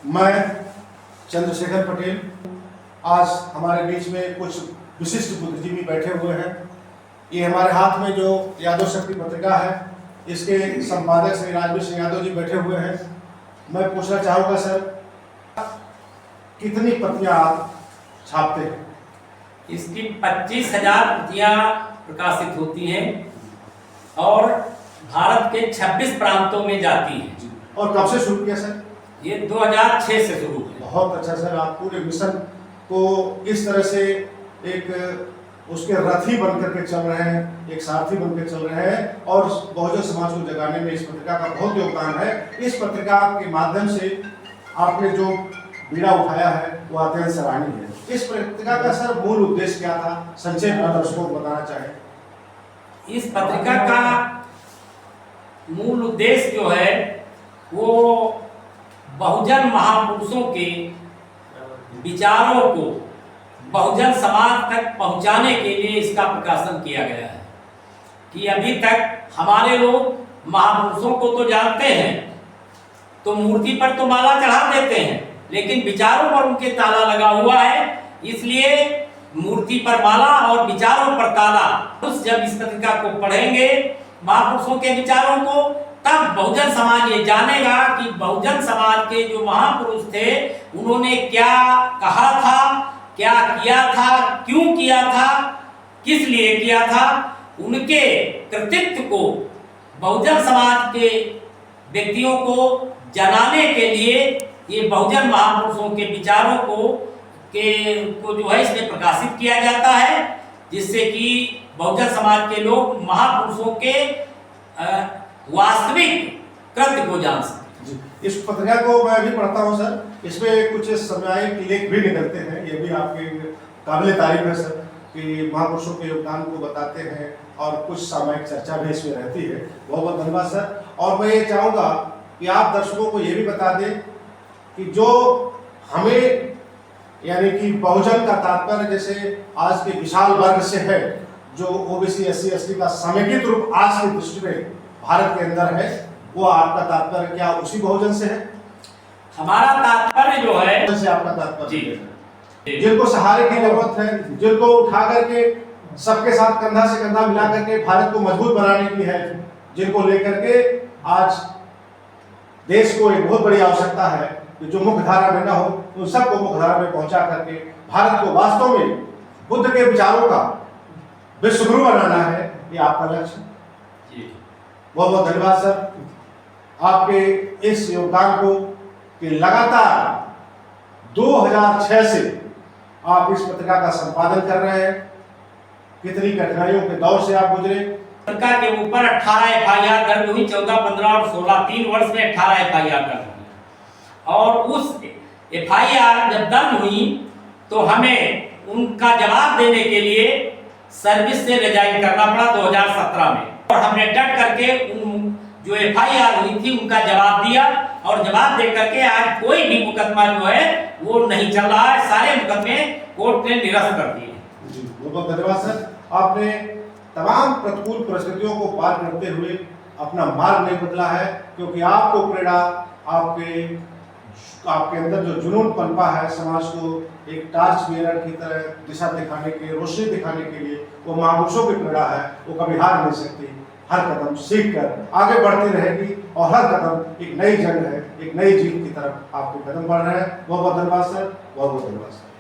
मैं चंद्रशेखर पटेल, आज हमारे बीच में कुछ विशिष्ट बुद्धिजीवी बैठे हुए हैं। ये हमारे हाथ में जो यादव शक्ति पत्रिका है, इसके संपादक श्री राजवीर सिंह यादव जी बैठे हुए हैं। मैं पूछना चाहूँगा सर, कितनी प्रतियां आप छापते हैं? इसकी 25,000 प्रतियां प्रकाशित होती हैं और भारत के 26 प्रांतों में जाती हैं। और कब से शुरू किया सर? ये 2006 से शुरू है। बहुत अच्छा सर, आप पूरे मिशन को इस तरह से एक उसके रथी बनकर के चल रहे हैं, एक सारथी बनकर चल रहे हैं और बहुजन समाज को जगाने में इस पत्रिका का बहुत योगदान है। इस पत्रिका के माध्यम से आपने जो बीड़ा उठाया है वो अत्यंत सराहनीय है। इस पत्रिका का सर मूल उद्देश्य क्या था, संक्षेप में दर्शकों को बताना चाहें। इस पत्रिका का मूल उद्देश्य जो है वो बहुजन महापुरुषों के विचारों को बहुजन समाज तक पहुंचाने के लिए इसका प्रकाशन किया गया है। कि अभी तक हमारे लोग महापुरुषों को तो जानते हैं, तो मूर्ति पर तो माला चढ़ा देते हैं, लेकिन विचारों पर उनके ताला लगा हुआ है। इसलिए मूर्ति पर माला और विचारों पर ताला। उस जब इस पत्रिका को पढ़ेंगे महापुरुषों के विचारों को, तब बहुजन समाज ये जानेगा कि बहुजन समाज के जो महापुरुष थे उन्होंने क्या कहा था, क्या किया था, क्यों किया था, किस लिए किया था। उनके कृतित्व को बहुजन समाज के व्यक्तियों को जनाने के लिए ये बहुजन महापुरुषों के विचारों को जो है इसमें प्रकाशित किया जाता है, जिससे कि बहुजन समाज के लोग महापुरुषों के वास्तविक कृत्य को जान सकें। इस पत्रिका को मैं भी पढ़ता हूँ सर, इसमें कुछ सामयिक लेख भी निकलते हैं, ये भी आपके काबिल तारीफ है सर कि महापुरुषों के योगदान को बताते हैं और कुछ सामयिक चर्चा भी इसमें रहती है। बहुत बहुत धन्यवाद सर। और मैं ये चाहूँगा कि आप दर्शकों को ये भी बता दें कि जो हमें यानी कि बहुजन का तात्पर्य जैसे आज के विशाल वर्ग से है, जो ओबीसी SC ST का समेकित रूप आज की दृष्टि में भारत के अंदर है, वो आपका तात्पर्य क्या उसी बहुजन से है? हमारा तात्पर्य जो है से आपका तात्पर्य है जिनको सहारे की जरूरत है, जिनको उठा करके सबके साथ कंधा से कंधा मिला करके भारत को मजबूत बनाने की है, जिनको लेकर के आज देश को एक बहुत बड़ी आवश्यकता है कि जो मुख्य धारा में न हो उन सबको मुख्य धारा में पहुंचा करके भारत को वास्तव में बुद्ध के विचारों का विश्वगुरु बनाना है, ये आपका लक्ष्य। बहुत बहुत धन्यवाद सर आपके इस योगदान को कि लगातार 2006 से आप इस पत्रिका का संपादन कर रहे हैं। कितनी कठिनाइयों के दौर से आप गुजरे। पत्रिका के ऊपर 18 FIR दर्ज हुई, 14, 15 और 16 3 वर्ष में 18 FIR दर्ज हुई। और उस FIR जब दर्ज हुई तो हमें उनका जवाब देने के लिए सर्विस से रिजाइन करना पड़ा 2017 में। और हमने डट करके उन जो FIR हुई थी उनका जवाब दिया और जवाब दे करके आज कोई भी मुकदमा जो है वो नहीं चल रहा है। सारे मुकदमे कोर्ट ने निरस्त कर दिए। जी बहुत बहुत धन्यवाद सर। आपने तमाम प्रतिकूल परिस्थितियों को पार करते हुए अपना मार्ग नहीं बदला है, क्योंकि आपको प्रेरणा आपके अंदर जो जुनून पनपा है समाज को एक टार्च बेरर की तरह दिशा दिखाने के, रोशनी दिखाने के लिए, वो महापुरुषों की प्रेरणा है, वो कभी हार नहीं सकती। हर कदम सीख कर आगे बढ़ती रहेगी और हर कदम एक नई जंग है, एक नई जीत की तरफ आपके कदम बढ़ रहे हैं। बहुत बहुत धन्यवाद सर, बहुत बहुत धन्यवाद सर।